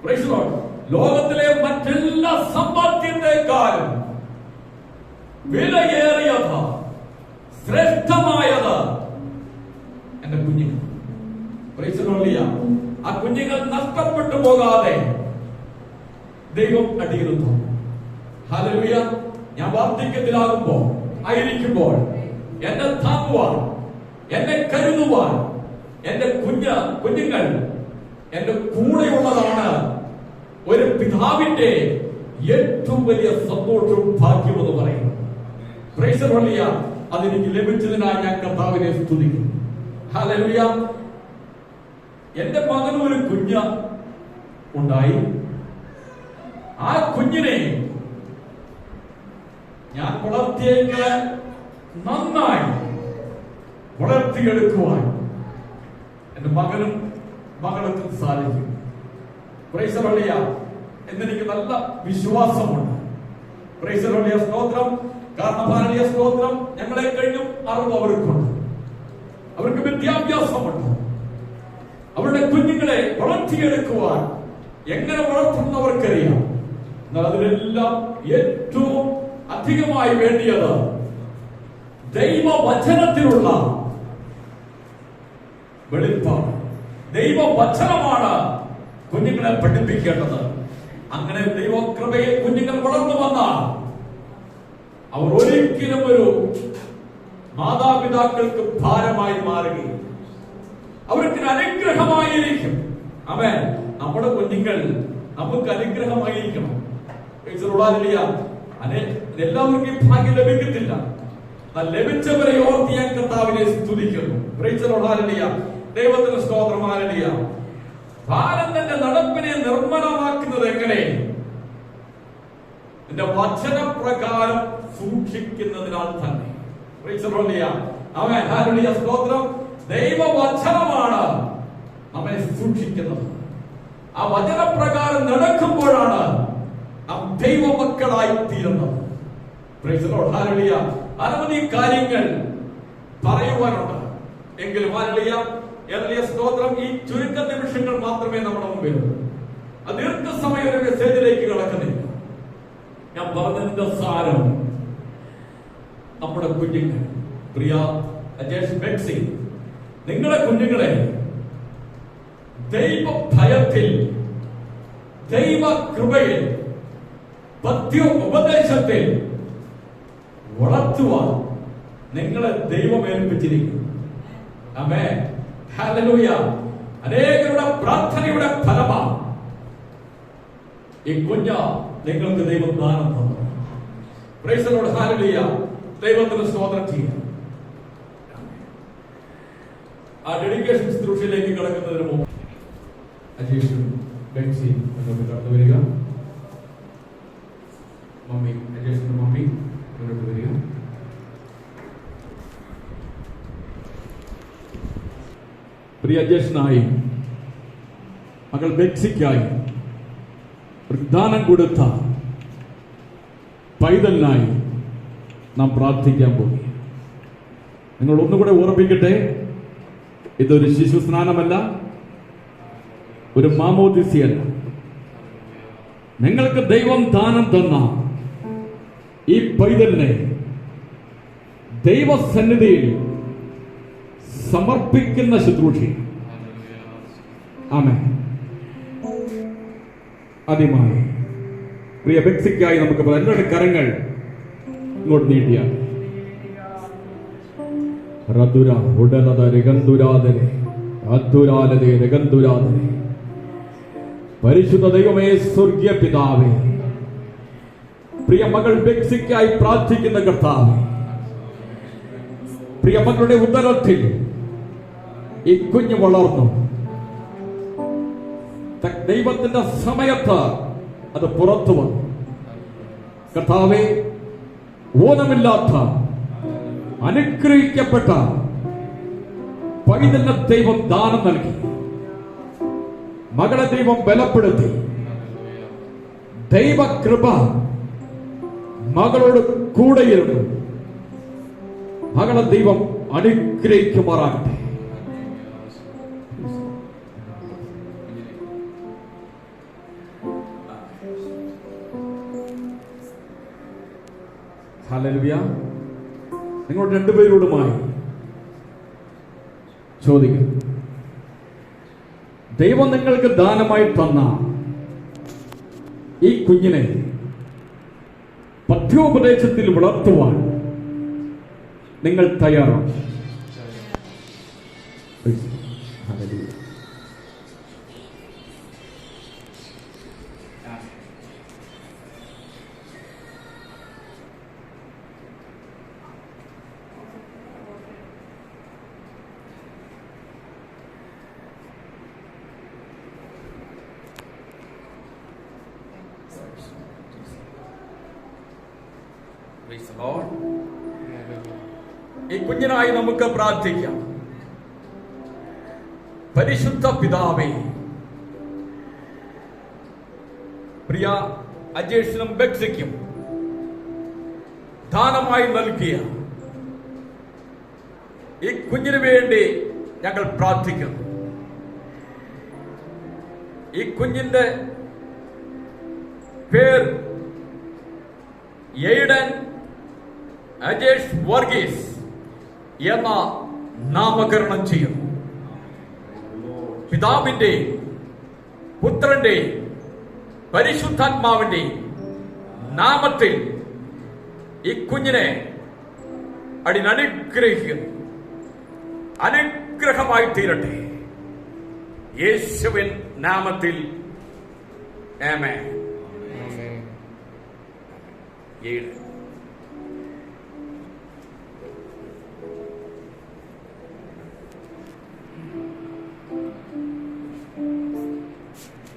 Price the Lord. ലോകത്തിലെ മറ്റെല്ലാ സമ്പാദ്യത്തെക്കാളും വിലയേറിയത്, ശ്രേഷ്ഠമായത് എന്റെ കുഞ്ഞുങ്ങൾ. Price the Lord. ആ കുഞ്ഞുങ്ങൾ നഷ്ടപ്പെട്ടു പോകാതെ ദൈവം അടിയിരുന്നു. ഹല്ലേലൂയ. ഞാൻ വാർദ്ധക്യത്തിലാകുമ്പോൾ ആയിരിക്കുമ്പോൾ എന്നെ താങ്ങുവാൻ, എന്നെ കരുതുവാൻ എന്റെ കുഞ്ഞുങ്ങൾ എന്റെ കൂടെയുള്ളതാണ് ഒരു പിതാവിന്റെ ഏറ്റവും വലിയ സന്തോഷവും ഭാഗ്യമെന്ന് പറയുന്നു. Price the Lord. അതെനിക്ക് ലഭിച്ചതിനായി ഞാൻ കർത്താവിനെ സ്തുതിക്കുന്നു. ഹല്ലേലൂയ. എന്റെ മകന് ഒരു കുഞ്ഞ് ഉണ്ടായി. ആ കുഞ്ഞിനെ ഞാൻ വളർത്തിയേക്ക് നന്നായി വളർത്തിയെടുക്കുവാൻ എന്റെ മകനും മകൾക്കും സാധിക്കും. പ്രൈസ് ദി ലോർഡ് എന്നെനിക്ക് നല്ല വിശ്വാസമുണ്ട്. പ്രൈസ് ദി ലോർഡ് സ്തോത്രം. കാരണം ഭാരതീയ സ്തോത്രം ഞങ്ങളെ കഴിഞ്ഞും അറിവ് അവർക്കുണ്ട്. അവർക്ക് വിദ്യാഭ്യാസമുണ്ട്. അവരുടെ കുഞ്ഞുങ്ങളെ വളർത്തിയെടുക്കുവാൻ എങ്ങനെ വളർത്തുന്നവർക്കറിയാം. എന്നാൽ അതിലെല്ലാം ഏറ്റവും അധികമായി വേണ്ടിയത് ദൈവവചനത്തിലുള്ള വെളിപ്പാട്. ദൈവവചനമാണ് കുഞ്ഞുങ്ങളെ പഠിപ്പിക്കേണ്ടത്. അങ്ങനെ ദൈവകൃപയിൽ കുഞ്ഞുങ്ങൾ വളർന്നു വന്നാൽ അവർ ഒരിക്കലും ഒരു മാതാപിതാക്കൾക്ക് ഭാരമായി മാറുകയും അവർക്ക് അനുഗ്രഹമായിരിക്കും. ആമേൻ. നമ്മുടെ കുഞ്ഞുങ്ങൾ നമുക്ക് അനുഗ്രഹമായിരിക്കണം. എല്ലാവർക്കും ഭാഗ്യം ലഭിക്കത്തില്ല. ലഭിച്ചവരെ ഓർത്ത് ഞാൻ കർത്താവിനെ സ്തുതിക്കുന്നു. ദൈവത്തിന് സ്തോത്രം. ഹല്ലേലൂയ. ഭാരതത്തിന്റെ നടപ്പിനെ നിർമ്മലമാക്കുന്നത് എങ്ങനെ? എന്റെ വചനപ്രകാരം സൂക്ഷിക്കുന്നതിനാൽ തന്നെ. സ്തോത്രം. ദൈവവചനമാണ് നമ്മെ സൂക്ഷിക്കുന്നത്. ആ വചനപ്രകാരം നടക്കുമ്പോഴാണ് നാം ദൈവമക്കളായി തീരുന്നത്. അനവധി കാര്യങ്ങൾ പറയുവാനുണ്ട്. എങ്കിലും സ്തോത്രം. ഈ ചുരുക്ക നിമിഷങ്ങൾ മാത്രമേ നമ്മുടെ മുമ്പിലുള്ളൂ. ദീർഘസമയം ഒരു മെസ്സേജിലേക്ക് കടക്കുന്നില്ല. ഞാൻ പറഞ്ഞതിന്റെ സാരം നമ്മുടെ കുഞ്ഞുങ്ങൾ, പ്രിയ അജേഷ് ബെക്സി, നിങ്ങളുടെ കുഞ്ഞുങ്ങളെ ദൈവ ഭയത്തിൽ, ദൈവ കൃപയിൽ, ഉപദേശത്തിൽ വളർത്തുവാൻ നിങ്ങളെ ദൈവം ഏൽപ്പിച്ചിരിക്കുന്നു. ആമേൻ. ഹല്ലേലൂയ. അനേകരുടെ പ്രാർത്ഥനയുടെ ഫലമാണ് ഈ കുഞ്ഞ നിങ്ങൾക്ക് ദൈവം ദാനം തന്നു. Price the Lord. ഹല്ലേലൂയ. ദൈവത്തിന് സ്തോത്രം ചെയ്യാം. ആ ഡെഡിക്കേഷൻ ശുശ്രൂഷയിലേക്ക് കടക്കുന്നതിന് മുമ്പ് അജീഷും ബെൻസി മുന്നോട്ട് കടന്നു വരിക. മമ്മി, അജേഷിന്റെ മമ്മി മുന്നോട്ട് വരിക. പ്രിയ അജേഷനായി മകൾ ബെക്സിക്കായി ദാനം കൊടുത്ത പൈതലിനായി നാം പ്രാർത്ഥിക്കാൻ പോകും. നിങ്ങൾ ഒന്നുകൂടെ ഓർമ്മിക്കട്ടെ, ഇതൊരു ശിശു സ്നാനമല്ല, ഒരു മാമോദിസയല്ല. നിങ്ങൾക്ക് ദൈവം ദാനം തന്ന ഈ പൈതലിനെ ദൈവസന്നിധിയിൽ സമർപ്പിക്കുന്ന ശുശ്രൂഷ. ആമേൻ. ആദ്യമായി പ്രിയ ബെക്സിക്കായി നമുക്ക് എല്ലാവരുടെ കരങ്ങൾ ഇങ്ങോട്ട് നീട്ടിയ റദുര ഉടലത രഗന്തുരാദനെ അദ്ദുരാലതേ രഗന്തുരാദനെ. പരിശുദ്ധ ദൈവമേ, സ്വർഗീയ പിതാവേ, പ്രിയ മകൾ ബെക്സിക്കായി പ്രാർത്ഥിക്കുന്ന കർത്താവേ, പ്രിയ മകളുടെ ഉദരത്തിൽ ഈ കുഞ്ഞ് വളർന്നു. ദൈവത്തിന്റെ സമയത്ത് അത് പുറത്തു വന്നു. കർത്താവേ, ഊനമില്ലാത്ത അനുഗ്രഹിക്കപ്പെട്ട പൈതലിന് ദൈവം ദാനം നൽകി. മകളെ ദൈവം ബലപ്പെടുത്തി. ദൈവകൃപ മകളോട് കൂടെയിരുന്നു. മകളെ ദൈവം അനുഗ്രഹിക്കുമാറാകട്ടെ. ഹല്ലേലൂയ. നിങ്ങൾ രണ്ടുപേരോടുമായി ചോദിക്കും, ദൈവം നിങ്ങൾക്ക് ദാനമായി തന്ന ഈ കുഞ്ഞിനെ പഥ്യോപദേശത്തിൽ വളർത്തുവാൻ നിങ്ങൾ തയ്യാറാണ്? Praise the Lord. ഈ കുഞ്ഞിനായി നമുക്ക് പ്രാർത്ഥിക്കാം. പരിശുദ്ധ പിതാവേ, പ്രിയ അജേഷിനും ബെക്സിക്കും ദാനമായി നൽകിയ ഈ കുഞ്ഞിന് വേണ്ടി ഞങ്ങൾ പ്രാർത്ഥിക്കുന്നു. ഈ കുഞ്ഞിന്റെ പേർ എയ്ഡൻ അജേഷ് വർഗീസ് എന്ന നാമകരണം ചെയ്യുന്നു. പിതാവിന്റെയും പുത്രന്റെയും പരിശുദ്ധാത്മാവിന്റെയും നാമത്തിൽ ഈ കുഞ്ഞിനെ അനുഗ്രഹിക്കുന്നു. അനുഗ്രഹമായി തീരട്ടെ യേശുവിൻ നാമത്തിൽ. ആമേൻ.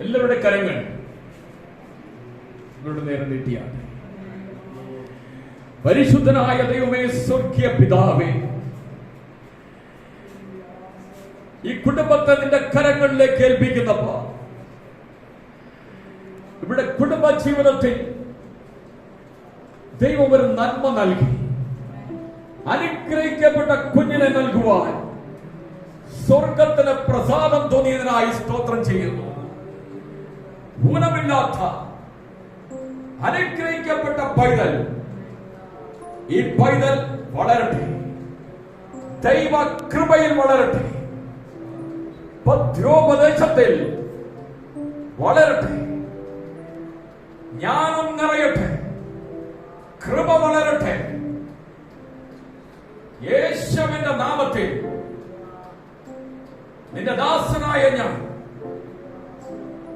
എല്ലാവരുടെ കരങ്ങൾ ഇവരുടെ നേരെ നീട്ടിയാണ്. പരിശുദ്ധനായ ദൈവമേ, സ്വർഗീയ പിതാവേ, ഈ കുടുംബത്തെ നിന്റെ കരങ്ങളിലേക്ക് ഏൽപ്പിക്കുന്നപ്പോ ഇവിടെ കുടുംബ ജീവിതത്തിൽ ദൈവം ഒരു നന്മ നൽകി അനുഗ്രഹിക്കപ്പെട്ട കുഞ്ഞിനെ നൽകുവാൻ സ്വർഗത്തിന് പ്രസാദം തോന്നിയതിനായി സ്തോത്രം ചെയ്യുന്നു. ഗുണമില്ലാത്ത അനുഗ്രഹിക്കപ്പെട്ട പൈതൽ, ഈ പൈതൽ വളരട്ടെ, ദൈവ കൃപയിൽ വളരട്ടെ, പദ്രോപദേശത്തിൽ വളരട്ടെ, ജ്ഞാനം നിറയട്ടെ, കൃപ വളരട്ടെ. യേശുവിന്റെ നാമത്തിൽ നിന്റെ ദാസനായ ഞാൻ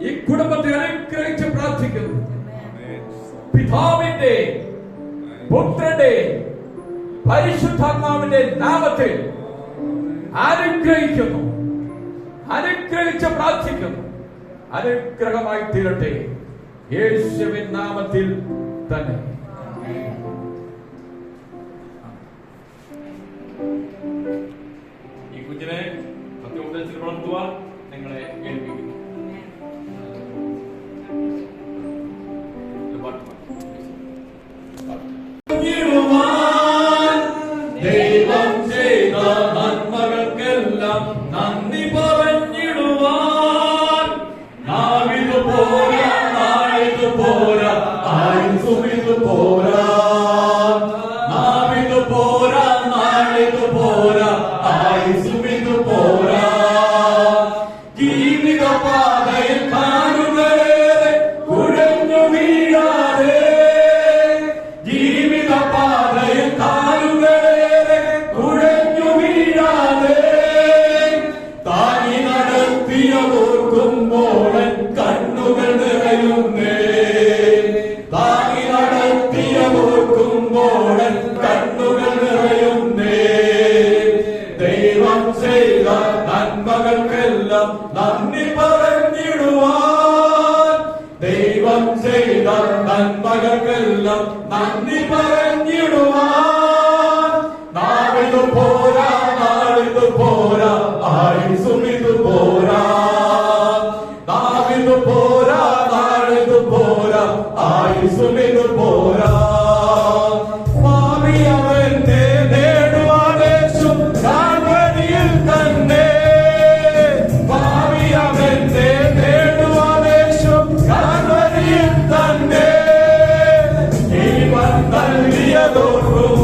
ഈ കുടുംബത്തെ അനുഗ്രഹിച്ച് പ്രാർത്ഥിക്കുന്നു. പിതാവിന്റെ പുത്രന്റെ പരിശുദ്ധാത്മാവിന്റെ നാമത്തിൽ അനുഗ്രഹിക്കുന്നു, അനുഗ്രഹിച്ച് പ്രാർത്ഥിക്കുന്നു. അനുഗ്രഹമായി തീരട്ടെ യേശുവിൻ നാമത്തിൽ തന്നെ. ഈ കുഞ്ഞിനെ സത്യോപദേശത്തിൽ വളർത്തുവാൻ നിങ്ങളെ ഏൽപ്പിക്കുന്നു. ദൈവം ചെയ്ത നന്മകൾക്കെല്ലാം നന്ദി പറഞ്ഞിടുവാൻ നാവിതു പോരാ, നാളിതു പോരാ, ആയുസുമിതു പോരാ, നാവിതു പോരാ, നാളിതു പോരാ, ആയുസുമിതു പോരാ. ജീവിത പാതയിൽ കാലുകളേറെ കുഴഞ്ഞു വീഴാതെ, ജീവിത പാതയിൽ കാലുകളേറെ കുഴഞ്ഞു വീഴാതെ, താങ്ങി നടത്തിയ ഓർക്കുമ്പോൾ കണ്ണുകൾ നിറയുന്നേ, താങ്ങി നടത്തിയ ഓർക്കുമ്പോൾ കണ്ണുകൾ നിറയുന്നേ. ദൈവം ചെയ്ത നന്മകൾക്കെല്ലാം നന്ദി പറഞ്ഞിടുവാൻ, ദൈവം ചെയ്ത നന്മകൾക്കെല്ലാം നന്ദി പറഞ്ഞിടുവാൻ. നാളിതു പോരാ, നാളിതു പോരാ, ആയുസുമിതു പോരാ, നാളിതു പോരാ, നാളിതു പോരാ, ആയുസുമിതു പോരാ. പാപിയവനെ നേടുവാനേശു കാൽവരിയിൽ തന്നെ, പാപിയവനെ നേടുവാനേശു കാൽവരിയിൽ തന്നെ. ജീവൻ നൽകിയതോർക്കും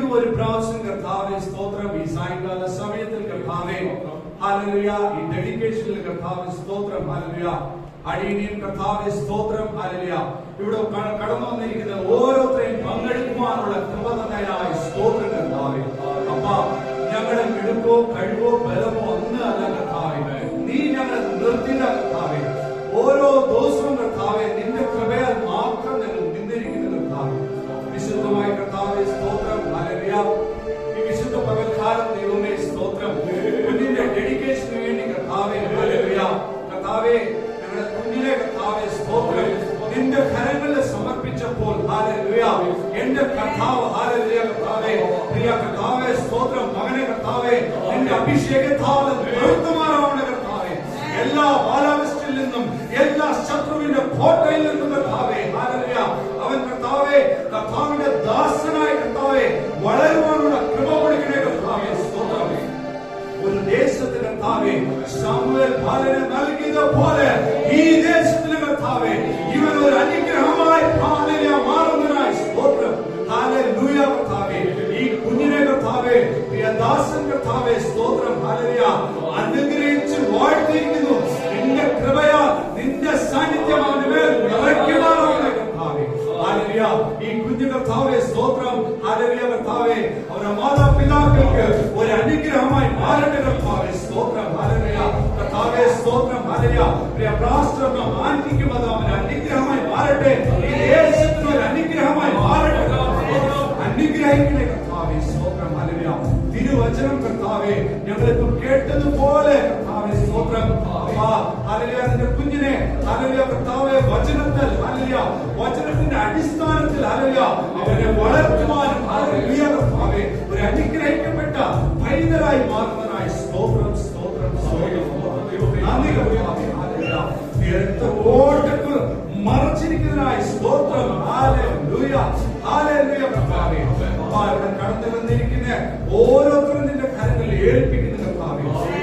വീണ്ടും ഒരു പ്രാവശ്യം കർത്താവേ സ്തോത്രം. ഈ സായങ്കാല സമയത്തിൽ കർത്താവേ ഹല്ലേലൂയ, ഈ ഡെഡിക്കേഷനിൽ കർത്താവേ സ്തോത്രം. ഹല്ലേലൂയ, അടിയനെയും കർത്താവേ സ്തോത്രം. ഹല്ലേലൂയ, ഇവിടെ കടന്നു വന്നിരിക്കുന്ന ഓരോരുത്തരെയും പങ്കെടുക്കുവാനുള്ള കൃപ തന്നെയായ സ്തോത്രം കർത്താവേ. അപ്പാ, ഞങ്ങളുടെ മിടുക്കോ കഴിവോ ബലമോ ഒന്നും അല്ല കർത്താവേ, നീ ഞങ്ങളെ നിർത്തില്ല കർത്താവേ. ഓരോ ദിവസവും കർത്താവേ നിന്റെ കൃപയാൽ മാത്രം ഞങ്ങൾ നിന്നിരിക്കുന്നു കർത്താവേ. വിശുദ്ധമായ കർത്താവേ സ്തോത്രം. ഹല്ലേലൂയ, ഈ വിശുദ്ധ പകൽക്കാലം ദൈവമേ സ്തോത്രം. കുഞ്ഞിന്റെ ഡെഡിക്കേഷന് വേണ്ടി കർത്താവേ ഹല്ലേലൂയ, കർത്താവേ ഞങ്ങളുടെ കുഞ്ഞിനെ കർത്താവേ സ്തോത്രം നിന്റെ കരങ്ങളിൽ സമർപ്പിച്ചപ്പോൾ ഹല്ലേലൂയ, എന്റെ കർത്താവ് ഹല്ലേലൂയ കർത്താവേ, പ്രിയ കർത്താവേ സ്തോത്രം. മകനെ കർത്താവേ നിന്റെ അഭിഷേകത്താൽ നിർത്തുമാറാവണ കർത്താവേ, എല്ലാ ബാലാവസ്ഥയിൽ നിന്നും എല്ലാ ശത്രുവിന്റെ കോട്ടയിൽ നിന്നും കർത്താവേ ഹല്ലേലൂയ, അവൻ കർത്താവേ കർത്താവിന്റെ ദാസനായ കർത്താവേ വളരുവാനുള്ള കൃപ കൊടുക്കണേ കർത്താവേ സ്തോത്രം. ഒരു ദേശത്തിന് കർത്താവേ ശമൂവേൽ ബാലനെ നൽകിയതുപോലെ ഈ ദേശത്തിന് കർത്താവേ ഇവൻ ഒരു അനുഗ്രഹമായി ഹല്ലേലൂയ മാറുന്നതിനായി സ്തോത്രം. ഹല്ലേലൂയ കർത്താവേ, ഈ കുഞ്ഞിനെ കർത്താവേ പ്രിയദാസൻ കർത്താവേ സ്തോത്രം. ഹല്ലേലൂയ, അനുഗ്രഹിച്ച് വാഴ്ത്തിയിരിക്കുന്നു. നിന്റെ കൃപയാ നിന്റെ സാന്നിധ്യം അവന്റെ മേൽ നിറയ്ക്കുമാറാകണേ കർത്താവേ. ഹല്ലേലൂയ, ഈ കുഞ്ഞു കർത്താവേ സ്തോത്രം. ഹല്ലേലൂയ കർത്താവേ, അവരുടെ മാതാപിതാക്കൾക്ക് ഒരു അനുഗ്രഹമായി മാറട്ടെ കർത്താവേ സ്തോത്രം. ഹല്ലേലൂയ കർത്താവേ സ്തോത്രം. ഹല്ലേലൂയ, പ്രിയ പ്രാസ്ത്രമം ആന്റിക്കും അത് അവൻ അനുഗ്രഹമായി മാറട്ടെ. ഈ ദേശത്തിന് ഒരു അനുഗ്രഹമായി മാറട്ടെ കർത്താവേ. അനുഗ്രഹിക്കണേ കർത്താവേ സ്തോത്രം. ഹല്ലേലൂയ, തിരുവചനം കർത്താവേ ഞങ്ങളിപ്പോൾ കേട്ടതുപോലെ കർത്താവേ സ്തോത്രം. ഹല്ലേലൂയ, നിന്റെ കുഞ്ഞിനെ ഹല്ലേലൂയ കർത്താവേ വചനത്തിൽ ഹല്ലേലൂയ വചനത്തിന്റെ അടിസ്ഥാനത്തിൽ ഹല്ലേലൂയ അവനെ വളർത്തുവാനും ഹല്ലേലൂയ കർത്താവേ ഒരു അനുഗ്രഹിക്കപ്പെട്ട പൈതലായി മാറുന്നതിനായി സ്തോത്രം സ്തോത്രം സ്തോത്രം. നന്ദി കർത്താവേ. ഹല്ലേലൂയ, ഓട്ടത്തിൽ മറച്ചിരിക്കുന്നതിനായി സ്തോത്രം. ഹല്ലേലൂയ ഹല്ലേലൂയ കർത്താവേ. ഇവിടെ കടന്നു വന്നിരിക്കുന്ന ഓരോരുത്തരും നിന്റെ കരങ്ങളിൽ ഏൽപ്പിക്കുന്ന കർത്താവേ,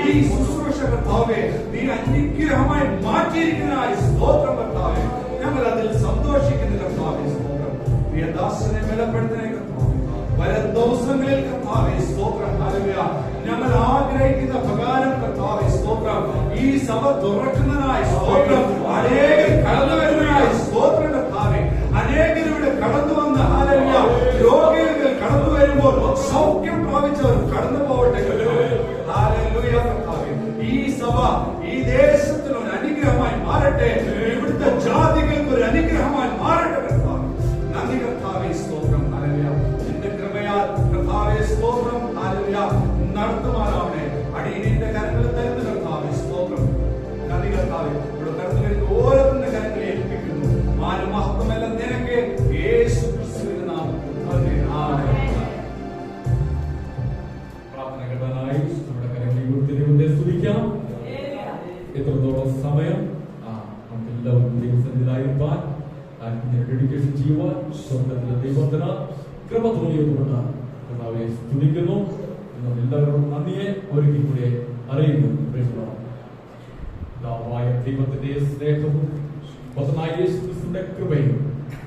ഈ ശുശ്രൂഷ കർത്താവേ നീ അനുഗ്രഹമായി മാറ്റിയിരിക്കുന്നതിനായി സ്തോത്രം കർത്താവേ. ഞങ്ങൾ അതിൽ സന്തോഷിക്കുന്ന കർത്താവേ സ്തോത്രം. പ്രിയദാസനെ ബലപ്പെടുത്തണേ കർത്താവേ. വരും ദിവസങ്ങളിൽ കർത്താവേ സ്തോത്രം. ഹല്ലേലൂയ, ഞങ്ങൾ ആഗ്രഹിക്കുന്ന പ്രകാരം കർത്താവേ സ്തോത്രം ഈ സഭ തുറക്കുന്നതിനായി സ്തോത്രം. അനേകർ കടന്നു വരുന്നതിനായി സ്തോത്രം കർത്താവേ. അനേകരുടെ കടന്നു വന്ന ഹല്ലേലൂയ രോഗികൾ കടന്നു വരുമ്പോൾ സൗഖ്യം പ്രാപിച്ചവർ കടന്നു പോകട്ടെ കർത്താവേ. ഹല്ലേലൂയ കർത്താവേ, ഈ സഭ ഈ ദേശത്തിന് ഒരു അനുഗ്രഹമായി മാറട്ടെ. ഇവിടുത്തെ ജാതികൾക്ക് ഒരു അനുഗ്രഹമായി മാറട്ടെ കർത്താവേ. നന്ദി കർത്താവേ സ്തോത്രം. ഹല്ലേലൂയ, നിന്റെ കൃപയാൽ കർത്താവേ സ്തോത്രം. ഹല്ലേലൂയ, നടത്തുമാറാവണേ. അടിയനിന്റെ കരങ്ങളിൽ തരുന്ന കർത്താവേ സ്തോത്രം. നന്ദി കർത്താവേ. ഇവിടെ കടന്നു വരുന്ന ഓരോരുത്തരുടെ കരങ്ങളിൽ ഏൽപ്പിക്കുന്നു. മാനമഹത്വമെല്ലാം നിനക്ക് യേശു ക്രിസ്തുവിന്റെ നാമത്തിൽ ആമേൻ. പ്രാർത്ഥനകളായി നമ്മുടെ കരങ്ങളിൽ കൊടുത്ത് ദൈവത്തെ സ്തുതിക്കാം. എത്രത്തോളം സമയം നമുക്ക് എല്ലാവർക്കും ദൈവസന്നിധിയിലായിരിക്കാൻ ഡെഡിക്കേഷൻ ചെയ്യുവാൻ സ്വർഗ്ഗത്തിലെ ദൈവത്തിന് കൃപ തോന്നിയതുകൊണ്ട് കർത്താവെ സ്തുതിക്കുന്നു. എല്ലാവരും നന്ദിയെ ഒരിക്കൽ കൂടെ അറിയുന്നു. പിതാവായ ദൈവത്തിന്റെ സ്നേഹവും പുത്രനായ യേശു ക്രിസ്തുവിന്റെ കൃപയും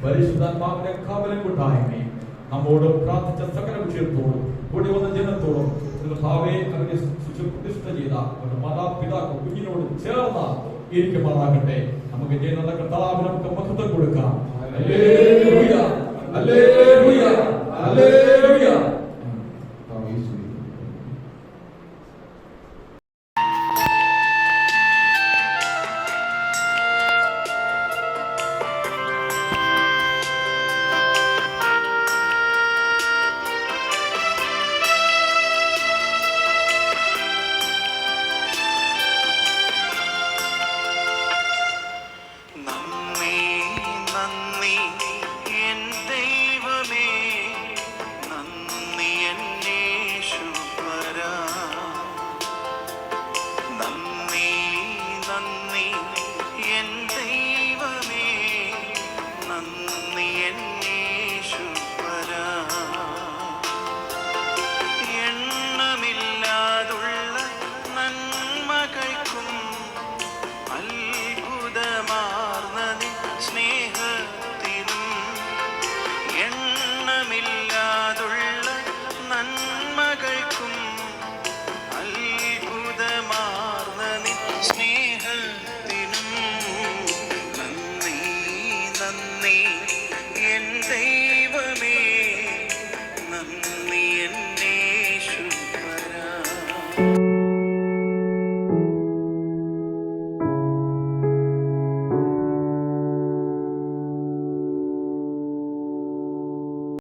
പരിശുദ്ധാത്മാവിന്റെ കാവലും കൂട്ടായ്മയും നമ്മോട് പ്രാർത്ഥിച്ച സകല വിഷയത്തോടും കൂടി വന്ന ജനത്തോടും കർത്താവേ അവരെ പ്രതിഷ്ഠ ചെയ്ത അവരുടെ മാതാപിതാക്കൾ കുഞ്ഞിനോട് ചേർന്ന ഇരിക്കുമാറാകട്ടെ. നമുക്ക് ചെയ്യുന്ന കർത്താവ് നമുക്ക് മഹത്വം കൊടുക്കാം. Hallelujah hallelujah hallelujah.